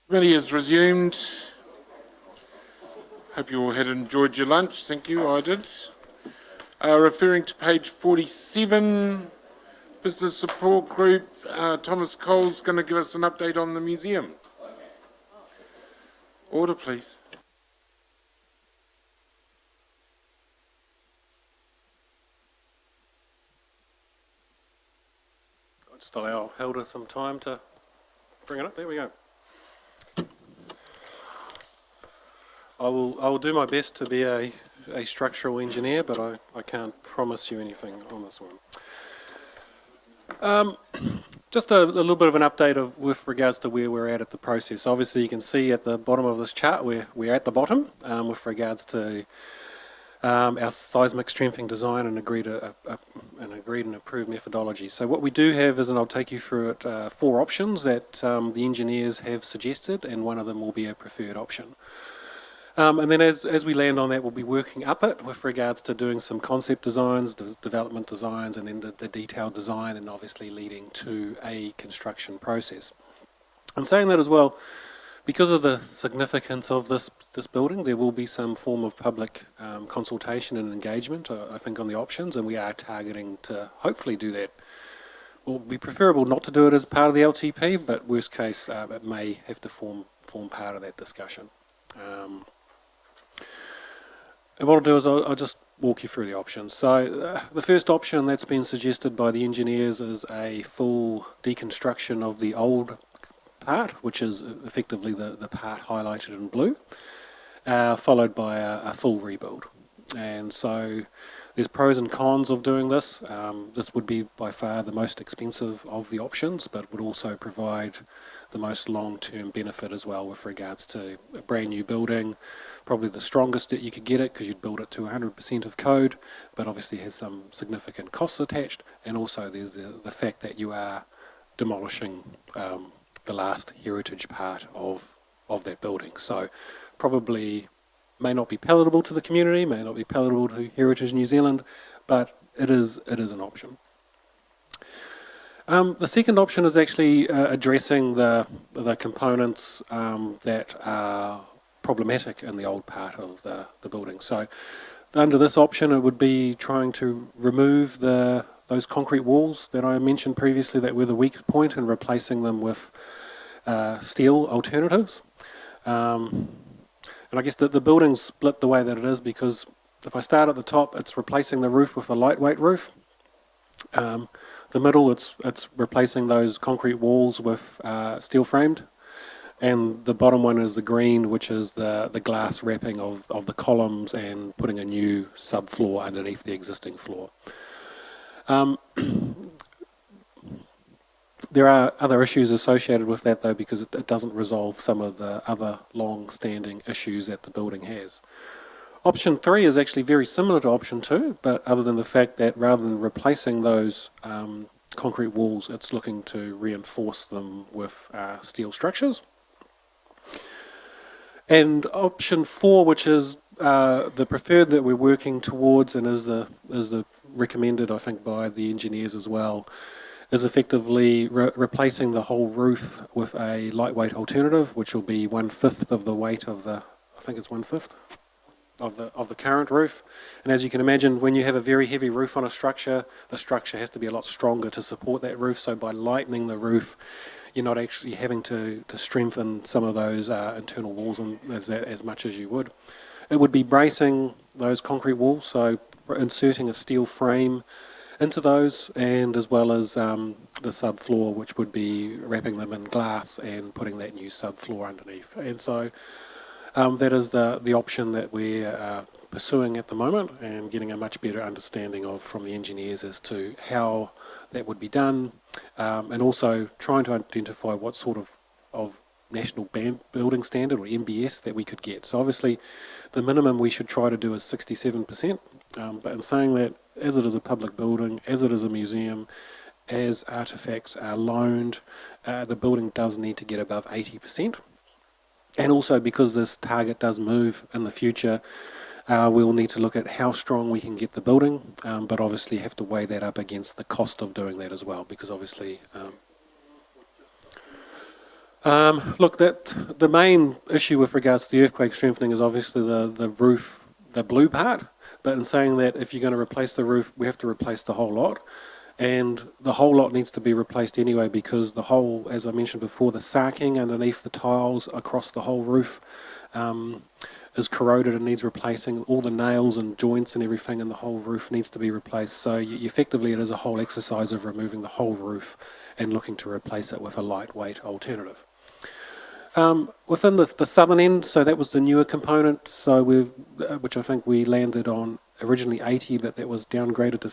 Committee is resumed. Hope you all had enjoyed your lunch. Thank you, I did. Referring to page 47, Business Support Group, Thomas Cole's going to give us an update on the museum. Order, please. I'll just allow Hilda some time to bring it up. There we go. I will do my best to be a structural engineer, but I can't promise you anything on this one. Just a little bit of an update with regards to where we're at the process. Obviously, you can see at the bottom of this chart we're at the bottom with regards to our seismic strengthening design and agreed and approved methodology. So what we do have is, and I'll take you through it, 4 options that the engineers have suggested, and one of them will be a preferred option. And then as we land on that, we'll be working up it with regards to doing some concept designs, development designs, and then the detailed design, and obviously leading to a construction process. And saying that as well, because of the significance of this building, there will be some form of public consultation and engagement, I think, on the options, and we are targeting to hopefully do that. It will be preferable not to do it as part of the LTP, but worst case, it may have to form part of that discussion. And what I'll do is I'll just walk you through the options. So the first option that's been suggested by the engineers is a full deconstruction of the old part, which is effectively the part highlighted in blue, followed by a full rebuild. And so there's pros and cons of doing this. This would be by far the most expensive of the options, but would also provide the most long-term benefit as well with regards to a brand new building, probably the strongest that you could get it because you'd build it to 100% of code, but obviously has some significant costs attached, and also there's the fact that you are demolishing the last heritage part of that building. So probably may not be palatable to the community, may not be palatable to Heritage New Zealand, but it is an option. The second option is actually addressing the components that are problematic in the old part of the building. So under this option, it would be trying to remove those concrete walls that I mentioned previously that were the weak point, and replacing them with steel alternatives. And I guess that the building's split the way that it is, because if I start at the top, it's replacing the roof with a lightweight roof. The middle, it's replacing those concrete walls with steel framed, and the bottom one is the green, which is the glass wrapping of the columns and putting a new subfloor underneath the existing floor. There are other issues associated with that though, because it doesn't resolve some of the other long-standing issues that the building has. Option 3 is actually very similar to option 2, but other than the fact that rather than replacing those concrete walls, it's looking to reinforce them with steel structures. And option 4, which is the preferred that we're working towards, and is the recommended, I think, by the engineers as well, is effectively replacing the whole roof with a lightweight alternative, which will be 1/5 of the weight of the, I think it's 1/5 of the current roof. And as you can imagine, when you have a very heavy roof on a structure, the structure has to be a lot stronger to support that roof. So by lightening the roof, you're not actually having to strengthen some of those internal walls as much as you would. It would be bracing those concrete walls, so inserting a steel frame into those, and as well as the subfloor, which would be wrapping them in glass and putting that new subfloor underneath. And so that is the option that we're pursuing at the moment, and getting a much better understanding of from the engineers as to how that would be done, and also trying to identify what sort of national building standard, or MBS, that we could get. So obviously the minimum we should try to do is 67%, but in saying that, as it is a public building, as it is a museum, as artefacts are loaned, the building does need to get above 80%. And also because this target does move in the future, we'll need to look at how strong we can get the building, but obviously have to weigh that up against the cost of doing that as well, because obviously Look, the main issue with regards to the earthquake strengthening is obviously the roof, the blue part. But in saying that, if you're going to replace the roof, we have to replace the whole lot. And the whole lot needs to be replaced anyway because the whole, as I mentioned before, the sarking underneath the tiles across the whole roof is corroded and needs replacing. All the nails and joints and everything in the whole roof needs to be replaced. So effectively it is a whole exercise of removing the whole roof and looking to replace it with a lightweight alternative. Within the southern end, so that was the newer component, so which I think we landed on originally 80, but that was downgraded to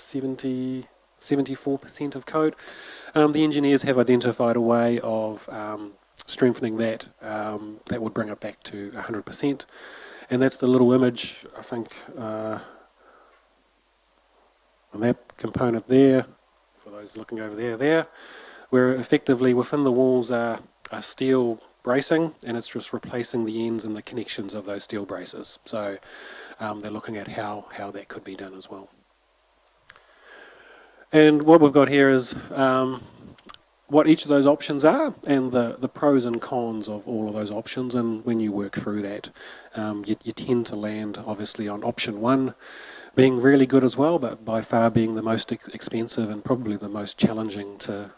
74% of code. The engineers have identified a way of strengthening that. That would bring it back to 100%. And that's the little image, I think, on that component there, for those looking over there, where effectively within the walls are steel bracing, and it's just replacing the ends and the connections of those steel braces. So they're looking at how that could be done as well. And what we've got here is what each of those options are and the pros and cons of all of those options. And when you work through that, you tend to land obviously on option one being really good as well, but by far being the most expensive and probably the most challenging to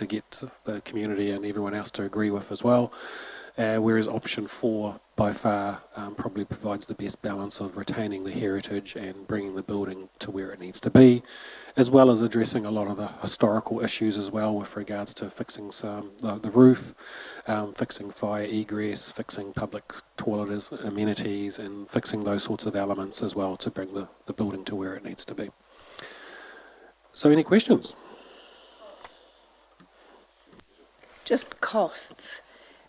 get the community and everyone else to agree with as well. Whereas option 4 by far probably provides the best balance of retaining the heritage and bringing the building to where it needs to be, as well as addressing a lot of the historical issues as well with regards to fixing the roof, fixing fire egress, fixing public toilet amenities, and fixing those sorts of elements as well to bring the building to where it needs to be. So any questions? Just costs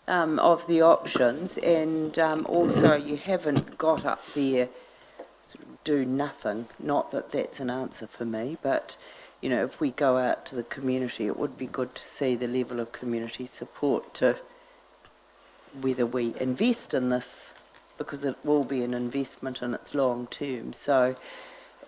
of the options, and also you haven't got up there sort of do nothing. Not that that's an answer for me, but you know, if we go out to the community, it would be good to see the level of community support to whether we invest in this, because it will be an investment and it's long term. So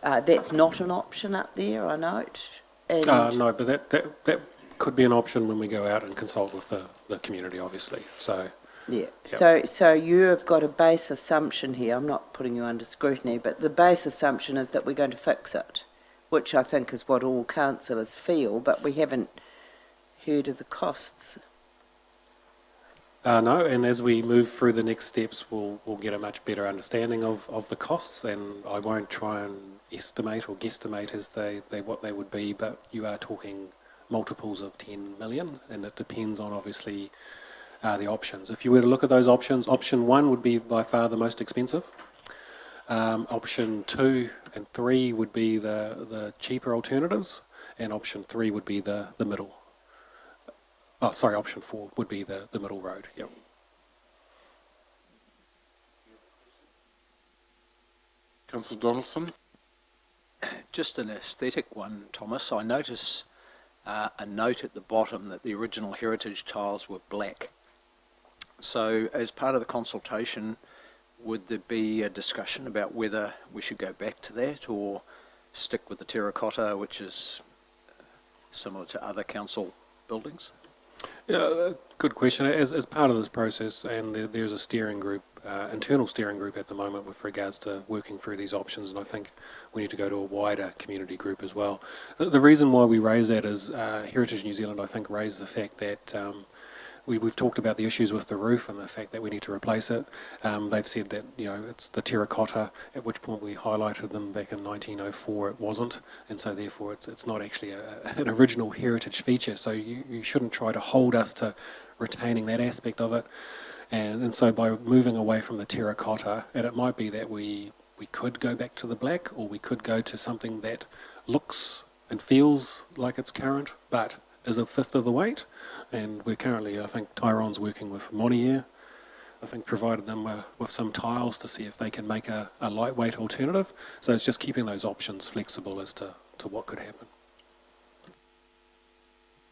that's not an option up there, I note. And No, but that could be an option when we go out and consult with the community, obviously. So yeah. Yep. So you have got a base assumption here. I'm not putting you under scrutiny, but the base assumption is that we're going to fix it, which I think is what all councillors feel. But we haven't heard of the costs. No, and as we move through the next steps, we'll get a much better understanding of the costs, and I won't try and estimate or guesstimate as what they would be, but you are talking multiples of 10 million, and it depends on obviously the options. If you were to look at those options, option 1 would be by far the most expensive. Option 2 and 3 would be the cheaper alternatives, and option 3 would be the middle. Oh, sorry, option 4 would be the middle road. Yep. Councillor Donaldson? Just an aesthetic one, Thomas. I notice a note at the bottom that the original heritage tiles were black. So as part of the consultation, would there be a discussion about whether we should go back to that or stick with the terracotta, which is similar to other council buildings? Yeah, good question. As part of this process, and there's a steering group, internal steering group at the moment with regards to working through these options, and I think we need to go to a wider community group as well. The reason why we raise that is Heritage New Zealand, I think, raised the fact that we've talked about the issues with the roof and the fact that we need to replace it. They've said that, you know, it's the terracotta, at which point we highlighted them back in 1904, it wasn't, and so therefore it's not actually an original heritage feature, so you shouldn't try to hold us to retaining that aspect of it. And so by moving away from the terracotta, and it might be that we could go back to the black, or we could go to something that looks and feels like it's current, but is a fifth of the weight. And we're currently, I think Tyrone's working with Monier, I think provided them with some tiles to see if they can make a lightweight alternative. So it's just keeping those options flexible as to what could happen.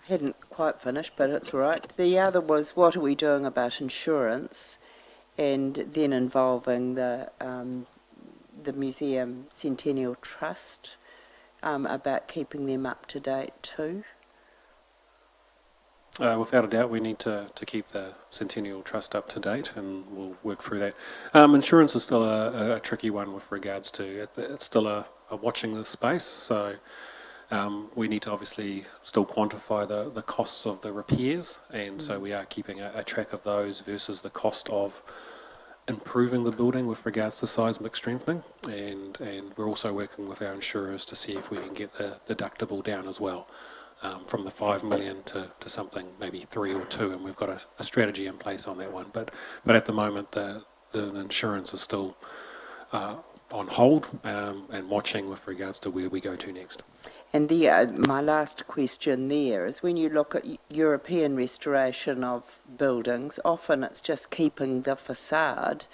I hadn't quite finished, but it's all right. The other was, what are we doing about insurance, and then involving the Museum Centennial Trust about keeping them up to date too. Without a doubt, we need to keep the Centennial Trust up to date, and we'll work through that. Insurance is still a tricky one with regards to it. It's still a watching this space, so we need to obviously still quantify the costs of the repairs, and so we are keeping a track of those versus the cost of improving the building with regards to seismic strengthening, and we're also working with our insurers to see if we can get the deductible down as well. From the 5 million to something maybe 3 or 2, and we've got a strategy in place on that one. But at the moment, the insurance is still on hold and watching with regards to where we go to next. And my last question there is, when you look at European restoration of buildings, often it's just keeping the facade,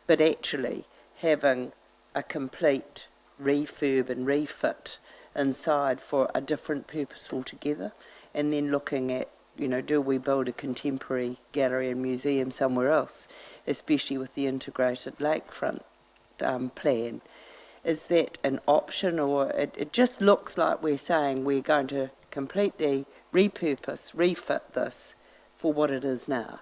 but actually having a complete refurb and refit inside for a different purpose altogether, and then looking at, do we build a contemporary gallery and museum somewhere else, especially with the integrated lakefront plan. Is that an option, or it just looks like we're saying we're going to completely repurpose, refit this for what it is now?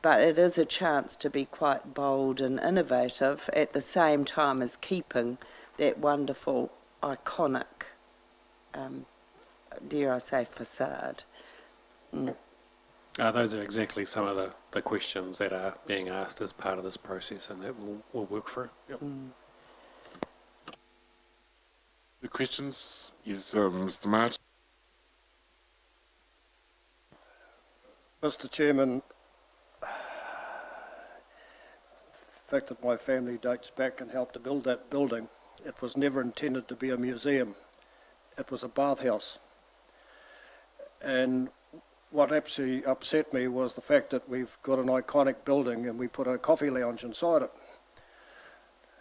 But it is a chance to be quite bold and innovative at the same time as keeping that wonderful, iconic, dare I say, facade. Those are exactly some of the questions that are being asked as part of this process, and that we'll work through. Yep. The questions is Mr. Martin. Mr. Chairman, the fact that my family dates back and helped to build that building, it was never intended to be a museum. It was a bathhouse. And what absolutely upset me was the fact that we've got an iconic building and we put a coffee lounge inside it.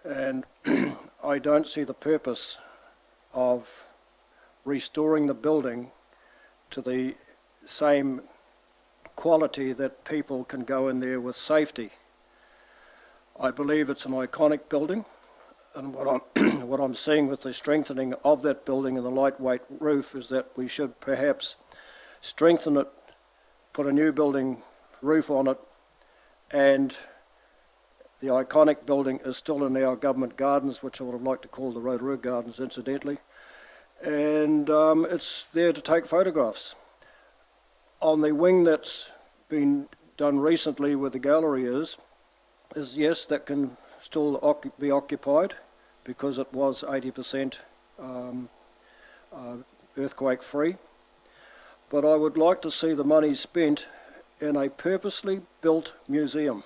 And I don't see the purpose of restoring the building to the same quality that people can go in there with safety. I believe it's an iconic building, and what I'm seeing with the strengthening of that building and the lightweight roof is that we should perhaps strengthen it, put a new building roof on it, and the iconic building is still in our government gardens, which I would have liked to call the Rotorua Gardens, incidentally, and it's there to take photographs. On the wing that's been done recently where the gallery is yes, that can still be occupied because it was 80% earthquake free. But I would like to see the money spent in a purposely built museum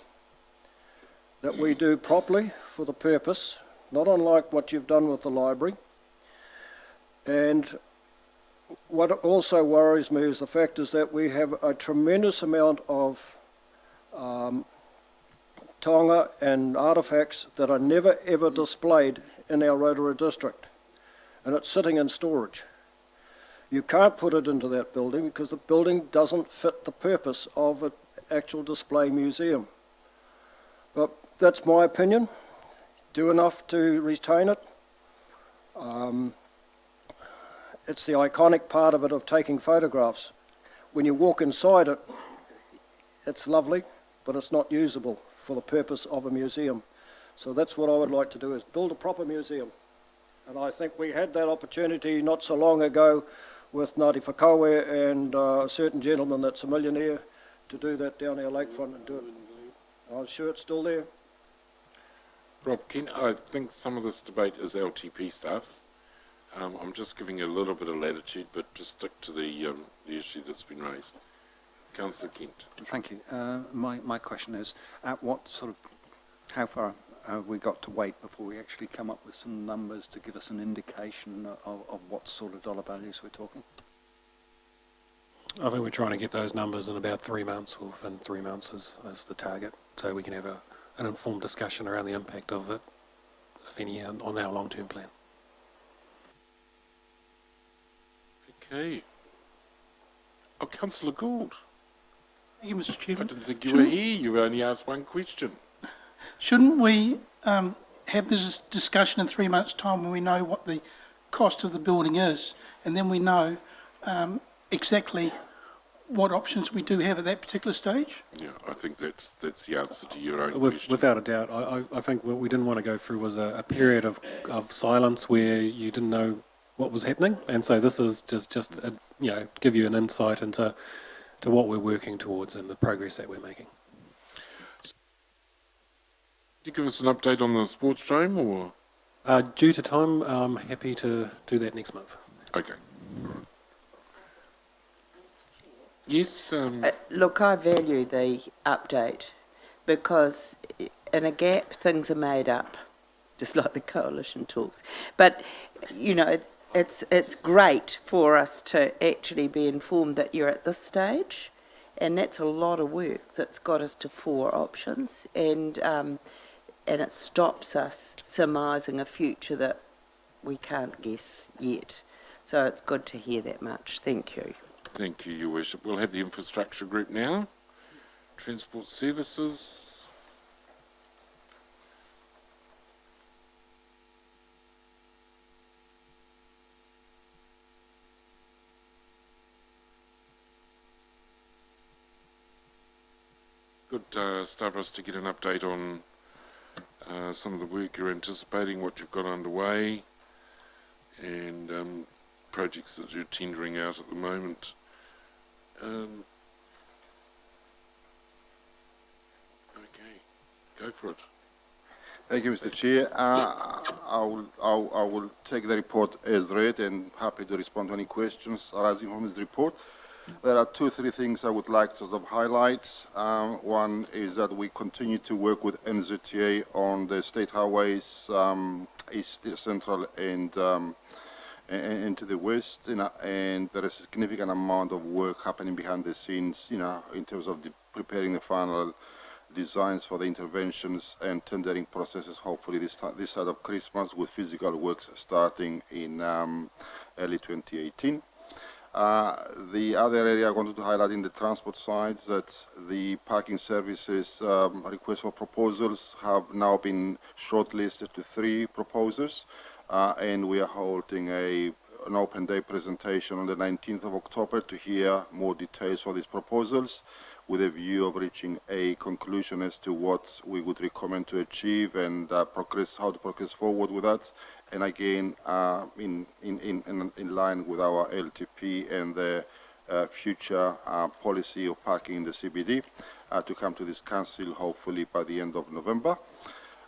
that we do properly for the purpose, not unlike what you've done with the library. And what also worries me is the fact is that we have a tremendous amount of taonga and artefacts that are never ever displayed in our Rotorua district, and it's sitting in storage. You can't put it into that building because the building doesn't fit the purpose of an actual display museum. But that's my opinion. Do enough to retain it. It's the iconic part of it of taking photographs. When you walk inside it, it's lovely, but it's not usable for the purpose of a museum. So that's what I would like to do, is build a proper museum. And I think we had that opportunity not so long ago with Ngāti Whakaue and a certain gentleman that's a millionaire to do that down our lakefront and do it. I'm sure it's still there. Rob Kent, I think some of this debate is LTP stuff. I'm just giving you a little bit of latitude, but just stick to the issue that's been raised. Councillor Kent. Thank you. My question is, at what sort of, how far have we got to wait before we actually come up with some numbers to give us an indication of what sort of dollar values we're talking? I think we're trying to get those numbers in about 3 months, or within 3 months is the target, so we can have an informed discussion around the impact of it, if any, on our long-term plan. Okay. Oh, Councillor Gould. Thank you, Mr. I Chairman. didn't think you were here. You only asked one question. Shouldn't we have this discussion in 3 months' time when we know what the cost of the building is, and then we know exactly what options we do have at that particular stage? Yeah, I think that's the answer to your own With, question. without a doubt, I think what we didn't want to go through was a period of silence where you didn't know what was happening, and so this is just give you an insight into what we're working towards and the progress that we're making. Could you give us an update on the sports dome, or? Due to time, I'm happy to do that next month. Okay. Yes, Look, I value the update because in a gap things are made up, just like the coalition talks. But, you know, it's great for us to actually be informed that you're at this stage, and that's a lot of work that's got us to 4 options, and it stops us surmising a future that we can't guess yet. So it's good to hear that much. Thank you. thank you, Your Worship. We'll have the infrastructure group now. Transport services. Good, Stavros, to get an update on some of the work you're anticipating, what you've got underway, and projects that you're tendering out at the moment. Okay, go for it. Thank you, Mr. Chair. I will take the report as read and happy to respond to any questions arising from this report. There are 2-3 things I would like to sort of highlight. One is that we continue to work with NZTA on the state highways, east, central, and to the west, and there is a significant amount of work happening behind the scenes, in terms of preparing the final designs for the interventions and tendering processes, hopefully this side of Christmas, with physical works starting in early 2018. The other area I wanted to highlight in the transport side is that the parking services request for proposals have now been shortlisted to 3 proposers, and we are holding an open day presentation on the 19th of October to hear more details for these proposals, with a view of reaching a conclusion as to what we would recommend to achieve and how to progress forward with that. And again, in line with our LTP and the future policy of parking in the CBD, to come to this council hopefully by the end of November.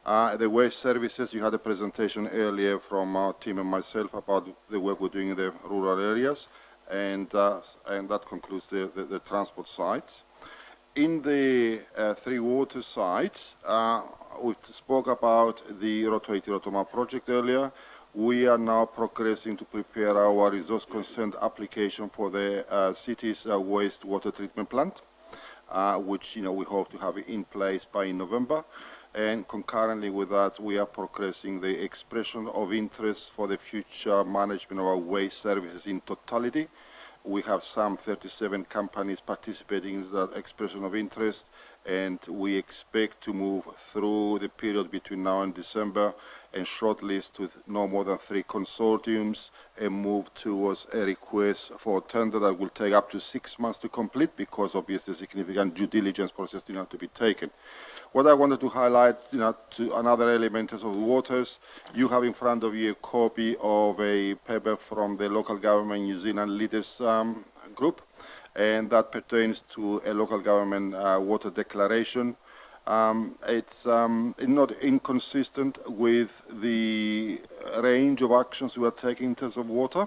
The waste services, you had a presentation earlier from our team and myself about the work we're doing in the rural areas, and that concludes the transport side. In the 3 water sites, we spoke about the Rotorua project earlier. We are now progressing to prepare our resource consent application for the city's wastewater treatment plant, which we hope to have in place by November. And concurrently with that, we are progressing the expression of interest for the future management of our waste services in totality. We have some 37 companies participating in that expression of interest, and we expect to move through the period between now and December and shortlist with no more than 3 consortiums and move towards a request for tender that will take up to 6 months to complete, because obviously significant due diligence process still have to be taken. What I wanted to highlight, to another element of the waters, you have in front of you a copy of a paper from the local government New Zealand leaders group, and that pertains to a local government water declaration. It's not inconsistent with the range of actions we are taking in terms of water.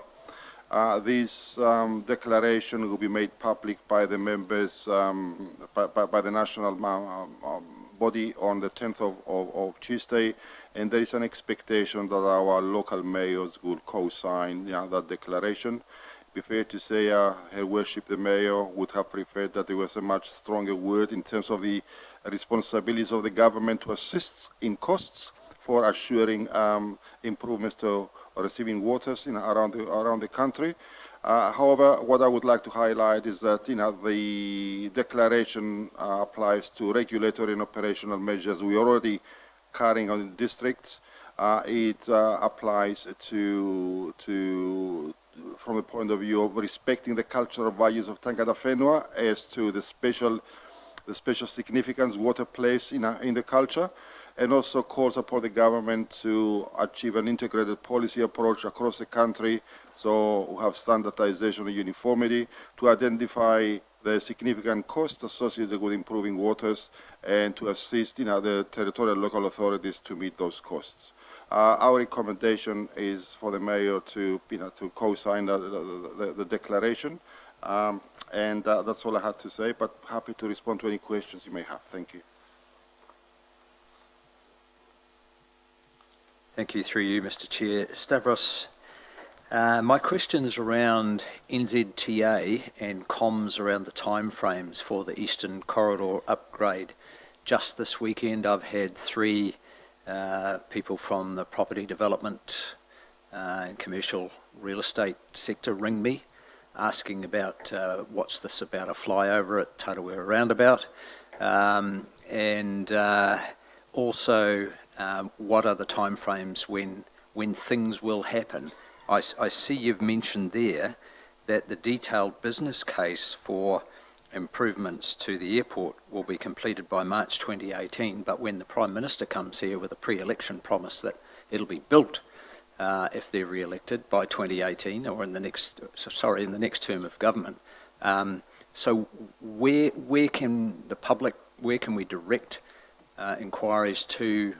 This declaration will be made public by the members, by the national body on the 10th of Tuesday, and there is an expectation that our local mayors will co-sign that declaration. Be fair to say, Her Worship the Mayor would have preferred that there was a much stronger word in terms of the responsibilities of the government to assist in costs for assuring improvements to receiving waters around the country. However, what I would like to highlight is that the declaration applies to regulatory and operational measures we are already carrying on in districts. It applies to from the point of view of respecting the cultural values of Tangata Whenua as to the special significance water plays in the culture, and also calls upon the government to achieve an integrated policy approach across the country, so we have standardization and uniformity to identify the significant costs associated with improving waters and to assist the territorial local authorities to meet those costs. Our recommendation is for the mayor to co-sign the declaration, and that's all I had to say, but happy to respond to any questions you may have. Thank you. Thank you, through you, Mr. Chair. Stavros, my question is around NZTA and comms around the timeframes for the Eastern Corridor upgrade. Just this weekend, I've had 3 people from the property development and commercial real estate sector ring me, asking about what's this about a flyover at Rotorua roundabout, and also what are the timeframes when things will happen. I see you've mentioned there that the detailed business case for improvements to the airport will be completed by March 2018, but when the Prime Minister comes here with a pre-election promise that it'll be built if they're re-elected by 2018 or in the next term of government. So where can the public, where can we direct inquiries to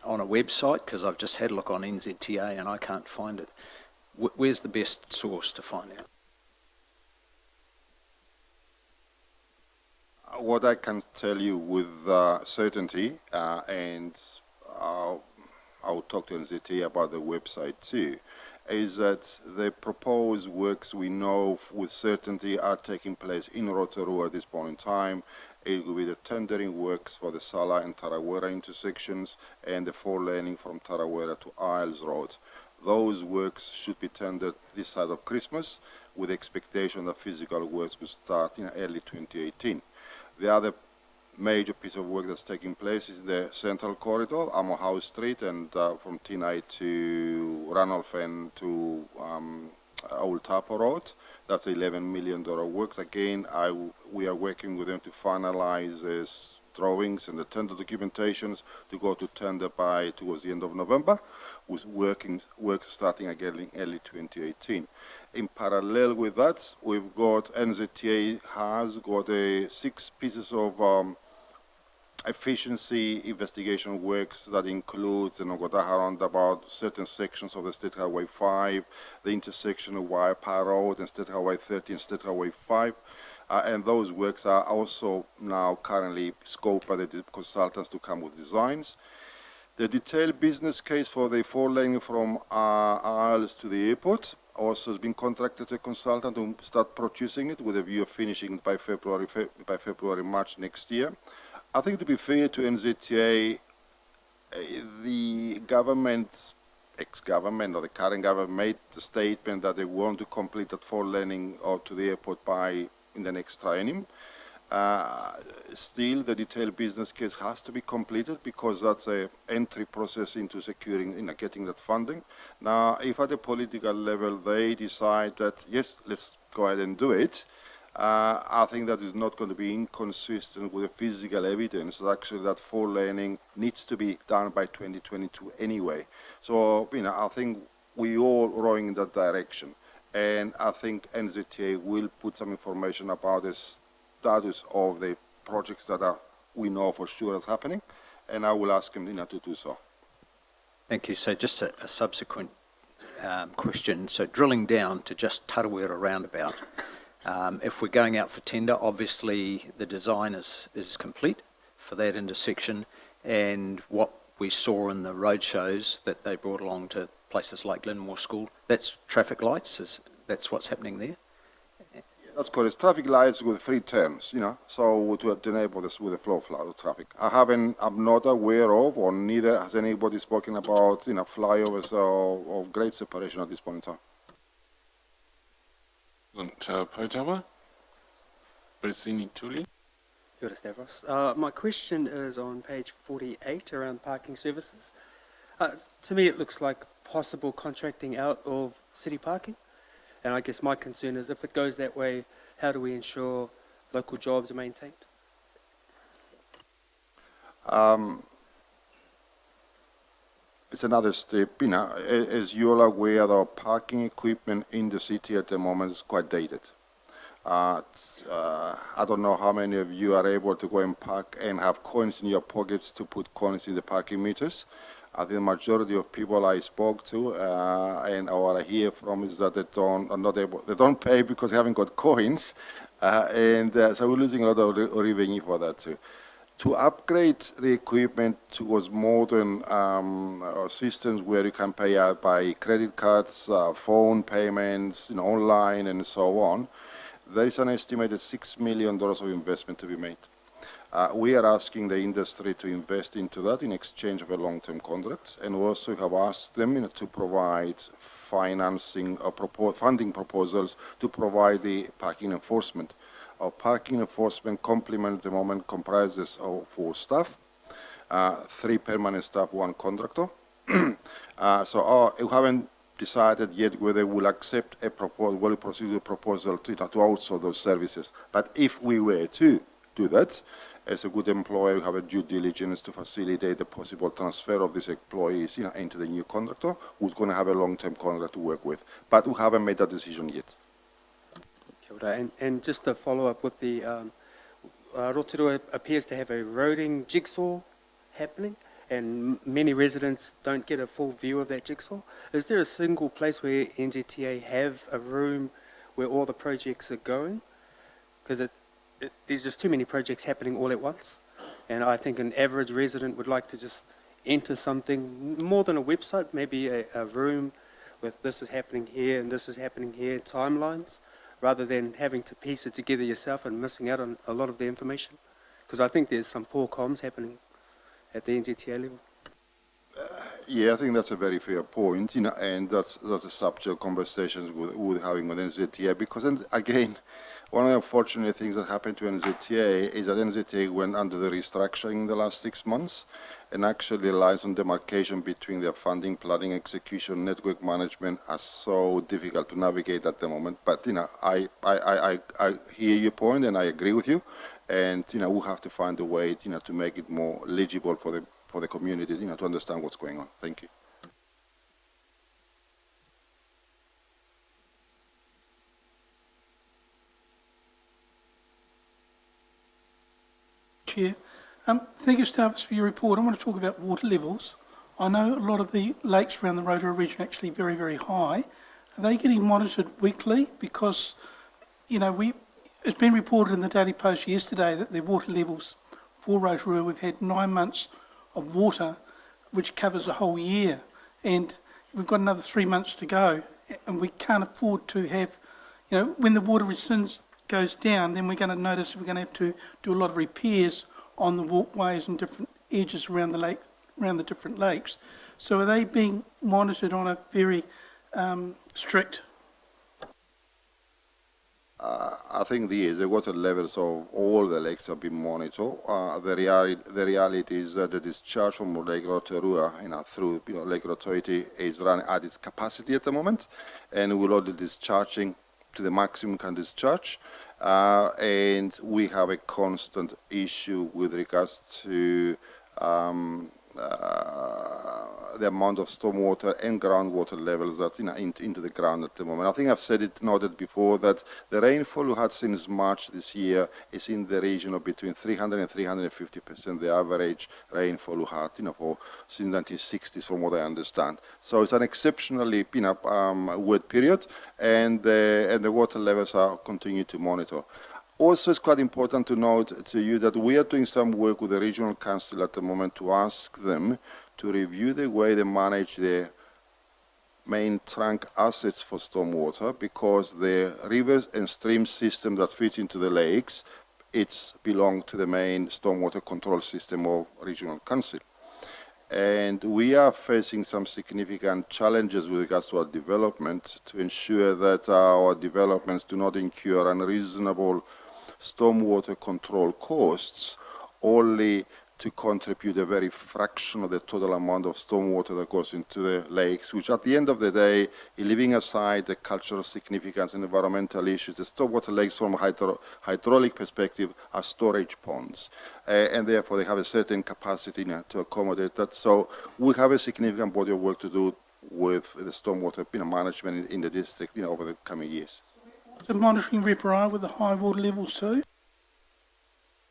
on a website? Because I've just had a look on NZTA and I can't find it. Where's the best source to find out? What I can tell you with certainty, and I will talk to NZT about the website too, is that the proposed works we know with certainty are taking place in Rotorua at this point in time. It will be the tendering works for the Sala and Tarawera intersections and the 4-laning from Tarawera to Isles Road. Those works should be tendered this side of Christmas, with expectation that physical works will start in early 2018. The other major piece of work that's taking place is the Central Corridor, Amo House Street, and from Tinai to Ranulph and to Old Tapa Road. That's $11 million works. Again, we are working with them to finalize these drawings and the tender documentations to go to tender by towards the end of November, with works starting again in early 2018. In parallel with that, we've got NZTA has got 6 pieces of efficiency investigation works that includes the Nogodaha roundabout, certain sections of the State Highway 5, the intersection of Waipa Road and State Highway 30 and State Highway 5. And those works are also now currently scoped by the consultants to come with designs. The detailed business case for the 4-lane from Isles to the airport also has been contracted to a consultant to start producing it with a view of finishing it by February, March next year. I think, to be fair to NZTA, the government, ex-government or the current government, made the statement that they want to complete that 4-laning to the airport in the next triennium. Still, the detailed business case has to be completed because that's an entry process into securing, getting that funding. Now, if at the political level they decide that, yes, let's go ahead and do it, I think that is not going to be inconsistent with the physical evidence that actually that 4-laning needs to be done by 2022 anyway. So, I think we all rowing in that direction. And I think NZTA will put some information about the status of the projects that we know for sure is happening, and I will ask him to do so. Thank you. So just a subsequent question. So drilling down to just Tarawera roundabout, if we're going out for tender, obviously the design is complete for that intersection, and what we saw in the road shows that they brought along to places like Glenmore School, that's traffic lights, that's what's happening there? That's correct. It's traffic lights with 3 turns, so to enable this with the flow of traffic. I'm not aware of, or neither has anybody spoken about, flyovers or great separation at this point in time. Potawa? Beresini Tuli? Kia ora, Stavros. My question is on page 48 around parking services. To me, it looks like possible contracting out of city parking. And I guess my concern is if it goes that way, how do we ensure local jobs are maintained? It's another step. As you all are aware, the parking equipment in the city at the moment is quite dated. I don't know how many of you are able to go and park and have coins in your pockets to put coins in the parking meters. I think the majority of people I spoke to and or I hear from is that they don't pay because they haven't got coins, so we're losing a lot of revenue for that too. To upgrade the equipment towards modern systems where you can pay out by credit cards, phone payments, online, and so on, there is an estimated $6 million of investment to be made. We are asking the industry to invest into that in exchange of a long-term contract, and also have asked them to provide financing or funding proposals to provide the parking enforcement. Our parking enforcement complement at the moment comprises of 4 staff, 3 permanent staff, 1 contractor. So we haven't decided yet whether we'll accept a proposal, we'll proceed with a proposal to outsource those services. But if we were to do that, as a good employer, we have a due diligence to facilitate the possible transfer of these employees into the new contractor, who's going to have a long-term contract to work with. But we haven't made that decision yet. And just to follow up with the Rotorua appears to have a roading jigsaw happening, and many residents don't get a full view of that jigsaw. Is there a single place where NZTA have a room where all the projects are going? Because there's just too many projects happening all at once, and I think an average resident would like to just enter something more than a website, maybe a room with this is happening here and this is happening here, timelines, rather than having to piece it together yourself and missing out on a lot of the information. Because I think there's some poor comms happening at the NZTA level. Yeah, I think that's a very fair point, and that's a subject of conversations we're having with NZTA, because again, one of the unfortunate things that happened to NZTA is that NZTA went under the restructuring in the last 6 months, and actually lies on demarcation between their funding, planning, execution, network management are so difficult to navigate at the moment. But I hear your point and I agree with you, and we'll have to find a way to make it more legible for the community to understand what's going on. Thank you. Chair. Thank you, Starbucks, for your report. I want to talk about water levels. I know a lot of the lakes around the Rotorua region are actually very, very high. Are they getting monitored weekly? Because, it's been reported in the Daily Post yesterday that the water levels for Rotorua, we've had 9 months of water, which covers a whole year. And we've got another 3 months to go. And we can't afford to have, when the water goes down, then we're going to notice we're going to have to do a lot of repairs on the walkways and different edges around the lake, around the different lakes. So are they being monitored on a very strict? I think the water levels of all the lakes have been monitored. The reality is that the discharge from Lake Rotorua through Lake Rotoiti is running at its capacity at the moment, and we're already discharging to the maximum can discharge, and we have a constant issue with regards to the amount of stormwater and groundwater levels that's into the ground at the moment. I think I've noted before that the rainfall we had since March this year is in the region of between 300 and 350% the average rainfall we had, since 1960s, from what I understand. So it's an exceptionally wet period, and the water levels are continuing to monitor. Also, it's quite important to note to you that we are doing some work with the regional council at the moment to ask them to review the way they manage their main trunk assets for stormwater, because the rivers and stream system that feed into the lakes, it's belong to the main stormwater control system of regional council. And we are facing some significant challenges with regards to our development to ensure that our developments do not incur unreasonable stormwater control costs only to contribute a very fraction of the total amount of stormwater that goes into the lakes, which at the end of the day, leaving aside the cultural significance and environmental issues, the stormwater lakes from a hydraulic perspective are storage ponds. And therefore they have a certain capacity to accommodate that. So we have a significant body of work to do with the stormwater management in the district over the coming years. So monitoring Rotorua with the high water levels too?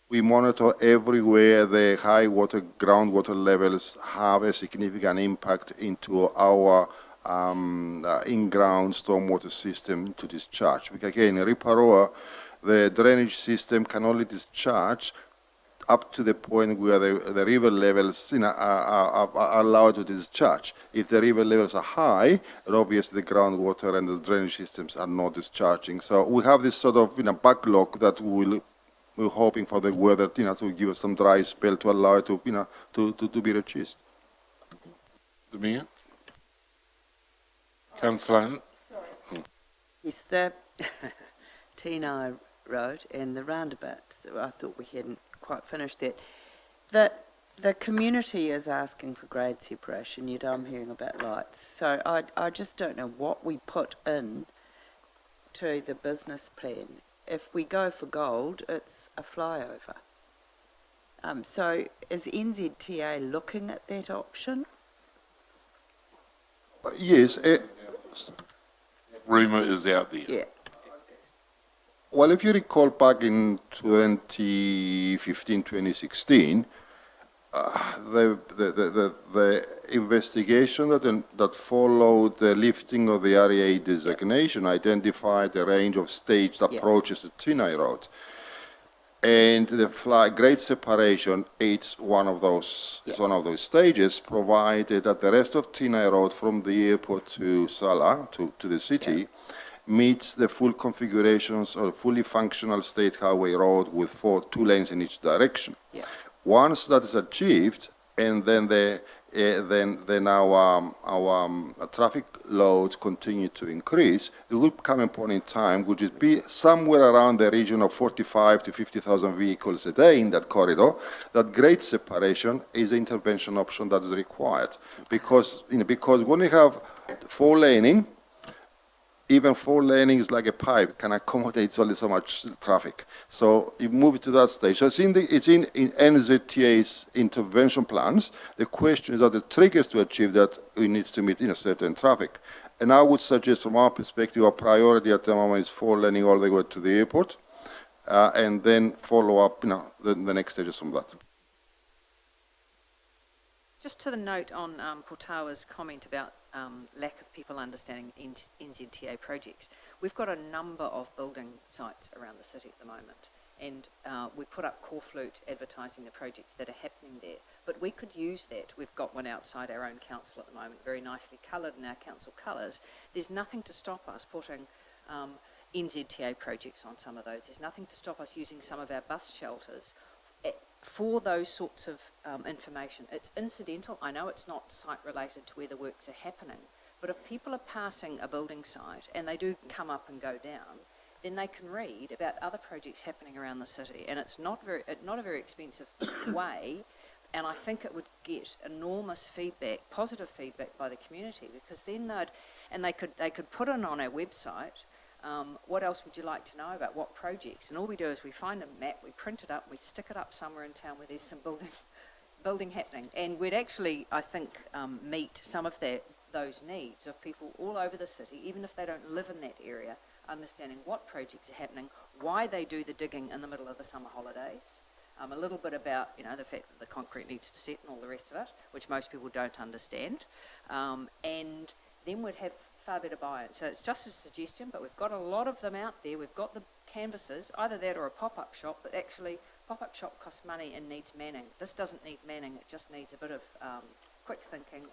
We monitor everywhere the high water, groundwater levels have a significant impact into our in-ground stormwater system to discharge. Because again, in Rotorua, the drainage system can only discharge up to the point where the river levels are allowed to discharge. If the river levels are high, obviously the groundwater and the drainage systems are not discharging. So we have this sort of backlog that we're hoping for the weather to give us some dry spell to allow it to be reduced. The Mayor? Councillor Hunt? Yes, the Tenai Road and the roundabout, so I thought we hadn't quite finished that. The community is asking for grade separation, yet I'm hearing about lights. So I just don't know what we put in to the business plan. If we go for gold, it's a flyover. So is NZTA looking at that option? Yes. Rumour is out there. Yeah. Well, if you recall back in 2015, 2016, the investigation that followed the lifting of the REA designation identified a range of staged approaches to Tenai Road. And the grade separation is one of those stages, provided that the rest of Tenai Road from the airport to Sala, to the city, meets the full configurations of a fully functional state highway road with 2 lanes in each direction. Yeah. Once that is achieved, and then our traffic loads continue to increase, it will come a point in time which is be somewhere around the region of 45 to 50,000 vehicles a day in that corridor. That grade separation is the intervention option that is required, because when you have 4 laning, even 4 laning is like a pipe, can accommodate only so much traffic. So you move it to that stage. So it's in NZTA's intervention plans. The question is that the triggers to achieve that we need to meet certain traffic. And I would suggest from our perspective, our priority at the moment is 4 laning all the way to the airport, and then follow up the next stages from that. Just to the note on Portawa's comment about lack of people understanding NZTA projects, we've got a number of building sites around the city at the moment, and we put up corflute advertising the projects that are happening there. But we could use that. We've got one outside our own council at the moment, very nicely coloured in our council colours. There's nothing to stop us putting NZTA projects on some of those. There's nothing to stop us using some of our bus shelters for those sorts of information. It's incidental. I know it's not site related to where the works are happening, but if people are passing a building site and they do come up and go down, then they can read about other projects happening around the city, and it's not a very expensive way. And I think it would get enormous feedback, positive feedback by the community, because then they could put it on our website. What else would you like to know about? What projects? And all we do is we find a map, we print it up, we stick it up somewhere in town where there's some building happening. And we'd actually, I think, meet some of those needs of people all over the city, even if they don't live in that area, understanding what projects are happening, why they do the digging in the middle of the summer holidays, a little bit about the fact that the concrete needs to set and all the rest of it, which most people don't understand, and then we'd have far better buy-in. So it's just a suggestion, but we've got a lot of them out there. We've got the canvases, either that or a pop-up shop, but actually pop-up shop costs money and needs manning. This doesn't need manning, it just needs a bit of quick thinking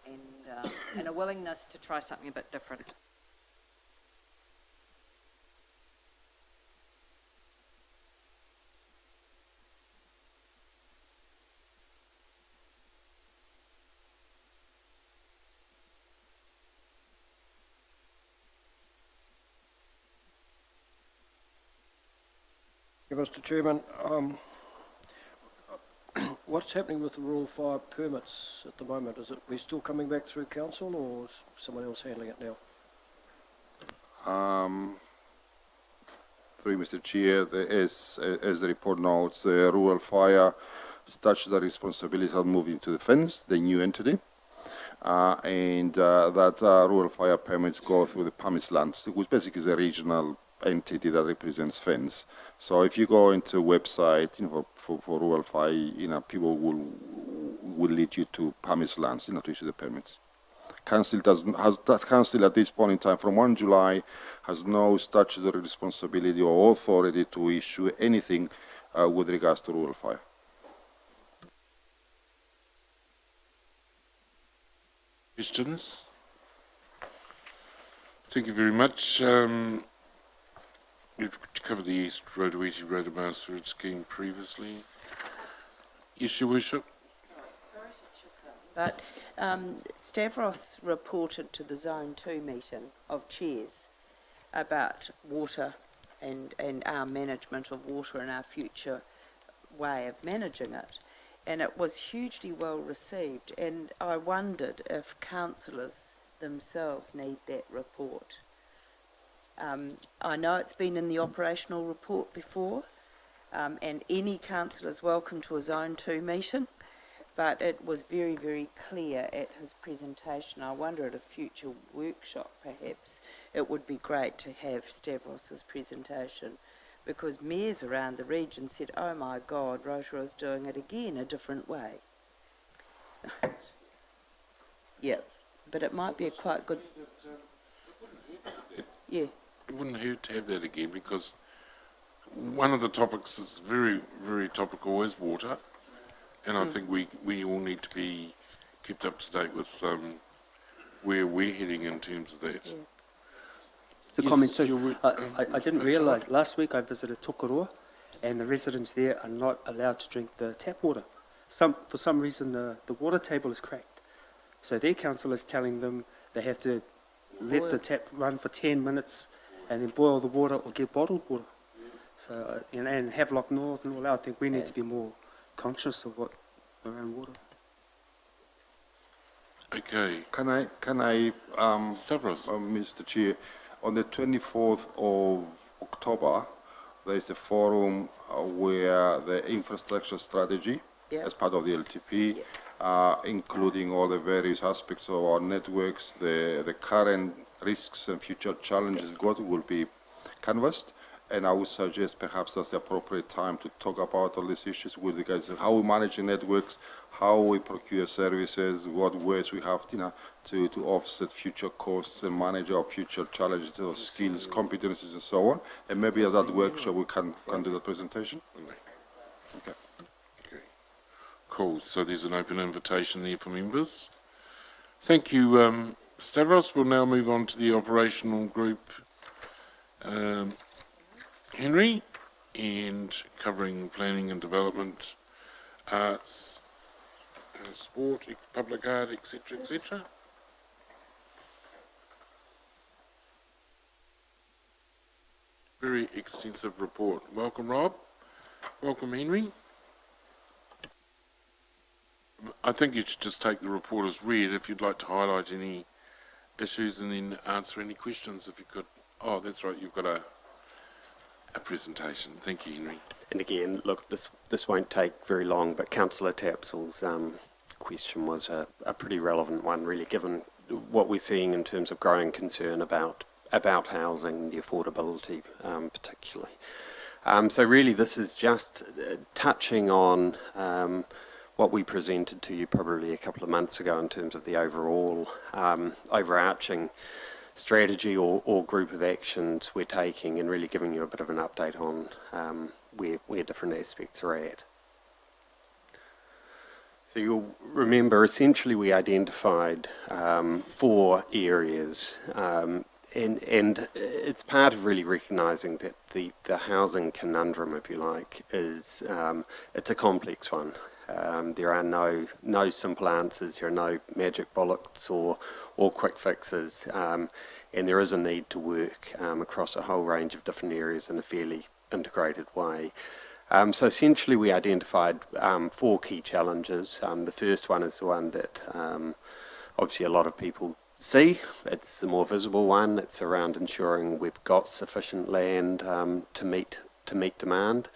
and a willingness to try something a bit different. Mr. Chairman, What's happening with the rural fire permits at the moment? Is it, we're still coming back through council or is someone else handling it now? Through Mr. Chair, there is, as the report notes, the rural fire statutory responsibilities are moving to the fence, the new entity, and that rural fire permits go through the PAMIS lands, which basically is a regional entity that represents fence. So if you go into a website, for rural fire, people will lead you to PAMIS lands, to issue the permits. Council council at this point in time, from 1 July, has no statutory responsibility or authority to issue anything with regards to rural fire. Questions? Thank you very much. We've covered the East Rotorua scheme previously. Yes, Your Worship. But Stavros reported to the Zone 2 meeting of chairs about water and our management of water and our future way of managing it. And it was hugely well received. And I wondered if councillors themselves need that report. I know it's been in the operational report before, and any councillor is welcome to a Zone 2 meeting. But it was very, very clear at his presentation. I wonder at a future workshop, perhaps, it would be great to have Stavros's presentation, because mayors around the region said, oh my God, Rotorua's doing it again a different way. So, yeah, but it might be a quite good... Yeah. It wouldn't hurt to have that again, because one of the topics that's very, very topical is water. And I think we all need to be kept up to date with where we're heading in terms of that. Yeah. The comment too. I didn't realise, last week I visited Rotorua, and the residents there are not allowed to drink the tap water. For some reason the water table is cracked. So their council is telling them they have to let the tap run for 10 minutes and then boil the water or get bottled water. So, and Havelock North and all that, I think we need to be more conscious of what around water. Okay. Can I, Stavros. Mr. Chair, on the 24th of October, there is a forum where the infrastructure strategy, as part of the LTP, including all the various aspects of our networks, the current risks and future challenges will be canvassed. And I would suggest perhaps that's the appropriate time to talk about all these issues with regards to how we manage the networks, how we procure services, what ways we have to offset future costs and manage our future challenges, or skills, competencies, and so on. And maybe at that workshop we can do the presentation. Okay. Okay. Cool. So there's an open invitation there for members. Thank you, Stavros. We'll now move on to the operational group. Henry, and covering planning and development, arts, sport, public art, etc., etc. Very extensive report. Welcome, Rob. Welcome, Henry. I think you should just take the report as read if you'd like to highlight any issues and then answer any questions if you could. Oh, that's right, you've got a presentation. Thank you, Henry. And again, look, this won't take very long, but Councillor Tapsell's question was a pretty relevant one, really, given what we're seeing in terms of growing concern about housing, the affordability particularly. So really this is just touching on what we presented to you probably a couple of months ago in terms of the overall overarching strategy or group of actions we're taking, and really giving you a bit of an update on where different aspects are at. So you'll remember essentially we identified 4 areas, and it's part of really recognising that the housing conundrum, if you like, is it's a complex one. There are no simple answers, there are no magic bullets or quick fixes, and there is a need to work across a whole range of different areas in a fairly integrated way. So essentially we identified 4 key challenges. The first one is the one that obviously a lot of people see. It's the more visible one. It's around ensuring we've got sufficient land to meet demand.